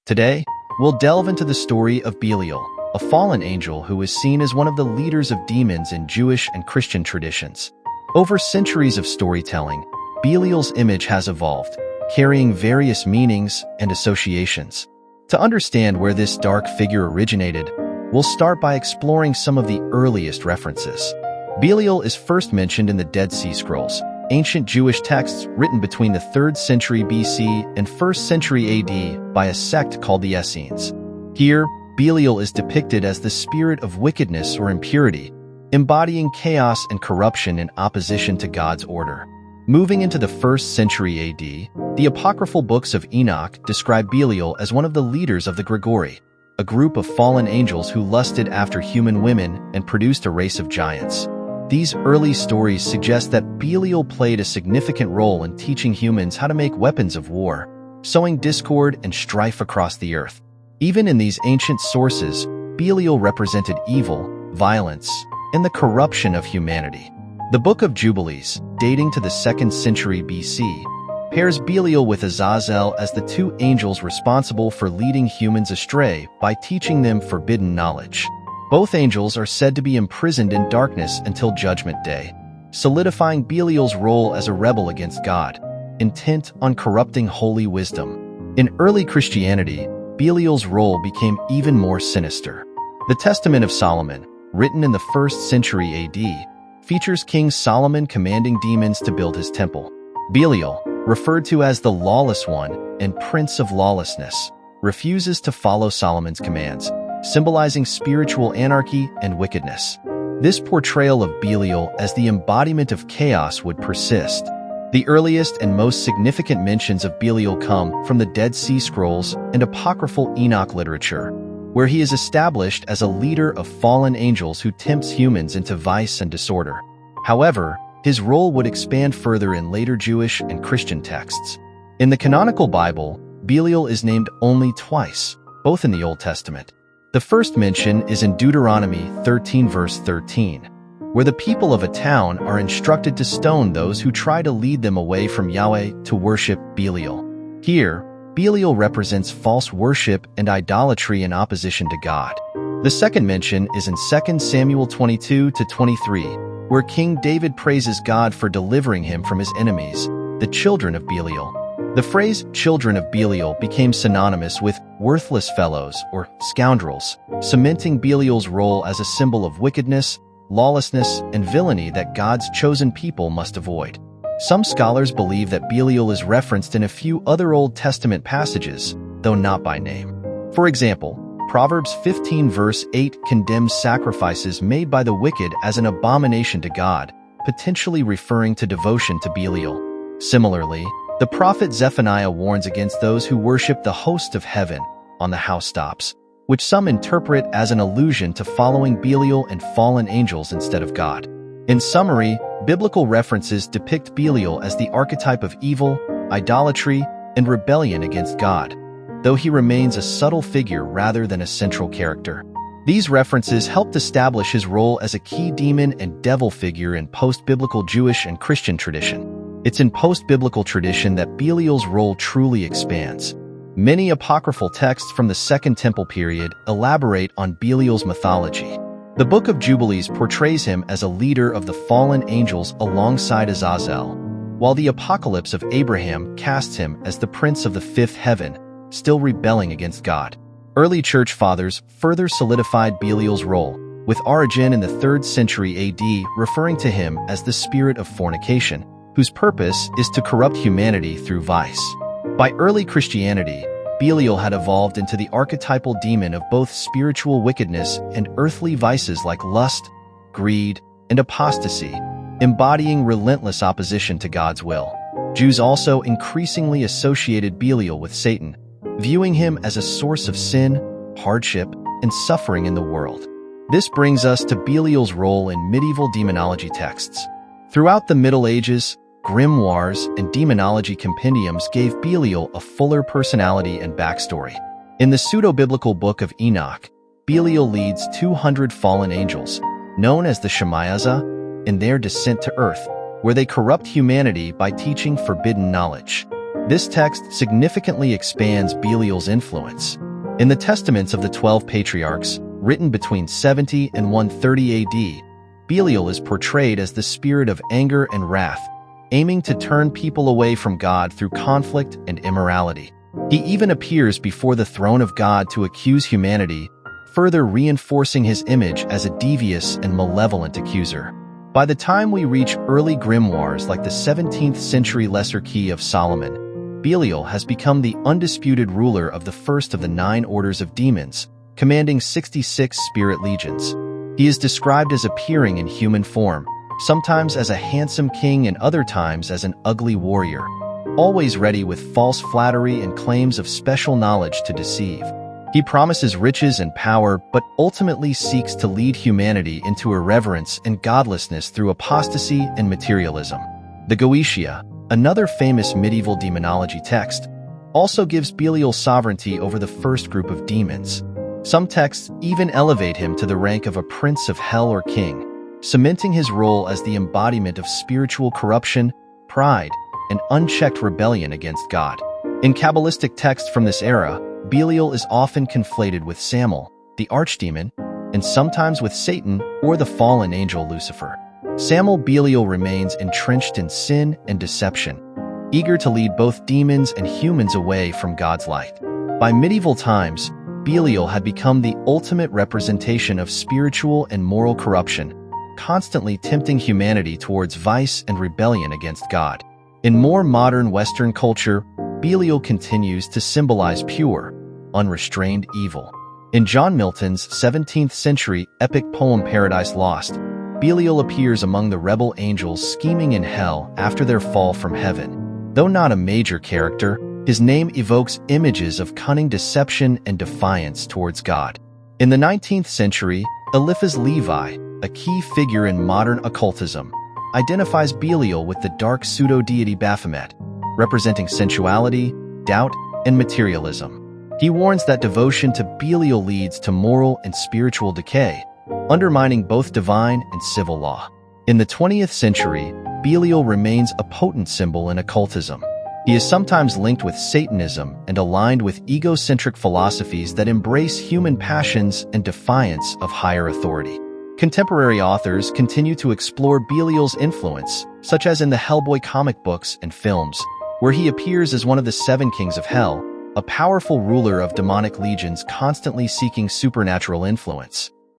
Today, we'll delve into the story of Belial, a fallen angel who is seen as one of the leaders of demons in Jewish and Christian traditions. Over centuries of storytelling, Belial's image has evolved, carrying various meanings and associations. To understand where this dark figure originated, we'll start by exploring some of the earliest references. Belial is first mentioned in the Dead Sea Scrolls, ancient Jewish texts written between the 3rd century BC and 1st century AD by a sect called the Essenes. Here, Belial is depicted as the spirit of wickedness or impurity, embodying chaos and corruption in opposition to God's order. Moving into the 1st century AD, the apocryphal books of Enoch describe Belial as one of the leaders of the Grigori, a group of fallen angels who lusted after human women and produced a race of giants. These early stories suggest that Belial played a significant role in teaching humans how to make weapons of war, sowing discord and strife across the earth. Even in these ancient sources, Belial represented evil, violence, and the corruption of humanity. The Book of Jubilees, dating to the 2nd century BC, pairs Belial with Azazel as the two angels responsible for leading humans astray by teaching them forbidden knowledge. Both angels are said to be imprisoned in darkness until Judgment Day, solidifying Belial's role as a rebel against God, intent on corrupting holy wisdom. In early Christianity, Belial's role became even more sinister. The Testament of Solomon, written in the 1st century AD, features King Solomon commanding demons to build his temple. Belial, referred to as the Lawless One and Prince of Lawlessness, refuses to follow Solomon's commands, symbolizing spiritual anarchy and wickedness. This portrayal of Belial as the embodiment of chaos would persist. The earliest and most significant mentions of Belial come from the Dead Sea Scrolls and apocryphal Enoch literature, where he is established as a leader of fallen angels who tempts humans into vice and disorder. However, his role would expand further in later Jewish and Christian texts. In the canonical Bible, Belial is named only twice, both in the Old Testament. The first mention is in Deuteronomy 13 verse 13, where the people of a town are instructed to stone those who try to lead them away from Yahweh to worship Belial. Here, Belial represents false worship and idolatry in opposition to God. The second mention is in 2 Samuel 22 to 23, where King David praises God for delivering him from his enemies, the children of Belial. The phrase children of Belial became synonymous with worthless fellows or scoundrels, cementing Belial's role as a symbol of wickedness, lawlessness, and villainy that God's chosen people must avoid. Some scholars believe that Belial is referenced in a few other Old Testament passages, though not by name. For example, Proverbs 15 verse 8 condemns sacrifices made by the wicked as an abomination to God, potentially referring to devotion to Belial. Similarly, the prophet Zephaniah warns against those who worship the host of heaven on the housetops, which some interpret as an allusion to following Belial and fallen angels instead of God. In summary, biblical references depict Belial as the archetype of evil, idolatry, and rebellion against God, though he remains a subtle figure rather than a central character. These references helped establish his role as a key demon and devil figure in post-biblical Jewish and Christian tradition. It's in post-biblical tradition that Belial's role truly expands. Many apocryphal texts from the Second Temple period elaborate on Belial's mythology. The Book of Jubilees portrays him as a leader of the fallen angels alongside Azazel, while the Apocalypse of Abraham casts him as the prince of the fifth heaven, still rebelling against God. Early church fathers further solidified Belial's role, with Origen in the 3rd century AD referring to him as the spirit of fornication, whose purpose is to corrupt humanity through vice. By early Christianity, Belial had evolved into the archetypal demon of both spiritual wickedness and earthly vices like lust, greed, and apostasy, embodying relentless opposition to God's will. Jews also increasingly associated Belial with Satan, viewing him as a source of sin, hardship, and suffering in the world. This brings us to Belial's role in medieval demonology texts. Throughout the Middle Ages, grimoires and demonology compendiums gave Belial a fuller personality and backstory. In the pseudo-biblical Book of Enoch, Belial leads 200 fallen angels, known as the Shemaiah, in their descent to earth, where they corrupt humanity by teaching forbidden knowledge. This text significantly expands Belial's influence. In the Testaments of the 12 Patriarchs, written between 70 and 130 AD, Belial is portrayed as the spirit of anger and wrath, aiming to turn people away from God through conflict and immorality. He even appears before the throne of God to accuse humanity, further reinforcing his image as a devious and malevolent accuser. By the time we reach early grimoires like the 17th century Lesser Key of Solomon, Belial has become the undisputed ruler of the first of the 9 orders of demons, commanding 66 spirit legions. He is described as appearing in human form, sometimes as a handsome king and other times as an ugly warrior, always ready with false flattery and claims of special knowledge to deceive. He promises riches and power, but ultimately seeks to lead humanity into irreverence and godlessness through apostasy and materialism. The Goetia, another famous medieval demonology text, also gives Belial sovereignty over the first group of demons. Some texts even elevate him to the rank of a prince of hell or king, cementing his role as the embodiment of spiritual corruption, pride, and unchecked rebellion against God. In Kabbalistic texts from this era, Belial is often conflated with Samael, the archdemon, and sometimes with Satan or the fallen angel Lucifer. Samael Belial remains entrenched in sin and deception, eager to lead both demons and humans away from God's light. By medieval times, Belial had become the ultimate representation of spiritual and moral corruption, constantly tempting humanity towards vice and rebellion against God. In more modern Western culture, Belial continues to symbolize pure, unrestrained evil. In John Milton's 17th century epic poem Paradise Lost, Belial appears among the rebel angels scheming in hell after their fall from heaven. Though not a major character, his name evokes images of cunning deception and defiance towards God. In the 19th century, Eliphas Levi, a key figure in modern occultism, identifies Belial with the dark pseudo-deity Baphomet, representing sensuality, doubt, and materialism. He warns that devotion to Belial leads to moral and spiritual decay, undermining both divine and civil law. In the 20th century, Belial remains a potent symbol in occultism. He is sometimes linked with Satanism and aligned with egocentric philosophies that embrace human passions and defiance of higher authority. Contemporary authors continue to explore Belial's influence, such as in the Hellboy comic books and films, where he appears as one of the 7 kings of hell, a powerful ruler of demonic legions constantly seeking supernatural influence.